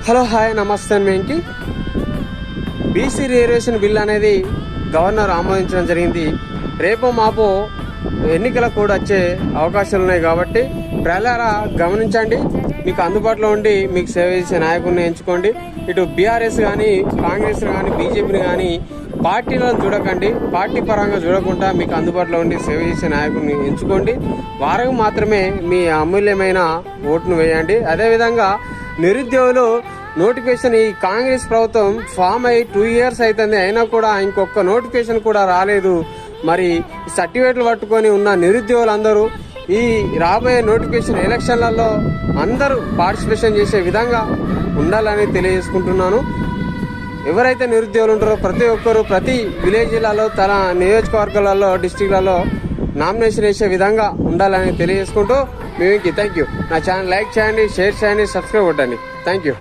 Hello hi నమస్తే Venky. BC reservation bill అనేది governor ఆమోదించడం జరిగింది. రేపో మాపో ఎన్నికల కూడా వచ్చే అవకాశాలు ఉన్నాయి కాబట్టి ప్రజలారా గమనించండి. మీకు అందుబాటులో ఉండి మీకు సేవ చేసే నాయకుడిని ఎంచుకోండి. ఇటు బీఆర్ఎస్ కానీ, కాంగ్రెస్ కానీ, బీజేపీని కానీ పార్టీలను చూడకండి. పార్టీ పరంగా చూడకుండా మీకు అందుబాటులో ఉండి సేవ చేసే నాయకుడిని ఎంచుకోండి. వారికి మాత్రమే మీ అమూల్యమైన ఓటును వేయండి. అదేవిధంగా నిరుద్యోగులు నోటిఫికేషన్ ఈ కాంగ్రెస్ ప్రభుత్వం ఫామ్ అయ్యి 2 years అవుతుంది, అయినా కూడా ఇంకొక నోటిఫికేషన్ కూడా రాలేదు. మరి సర్టిఫికేట్లు పట్టుకొని ఉన్న నిరుద్యోగులందరూ ఈ రాబోయే నోటిఫికేషన్ ఎలక్షన్లలో అందరూ పార్టిసిపేషన్ చేసే విధంగా ఉండాలని తెలియజేసుకుంటున్నాను. ఎవరైతే నిరుద్యోగులు ఉంటారో ప్రతి ఒక్కరూ ప్రతి విలేజ్లలో తన నియోజకవర్గాలలో డిస్టిక్లలో నామినేషన్ వేసే విధంగా ఉండాలని తెలియజేసుకుంటూ థ్యాంక్ యూ. నా ఛానల్ లైక్ చేయండి, షేర్ చేయండి, సబ్స్క్రైబ్ కొట్టండి. Thank you.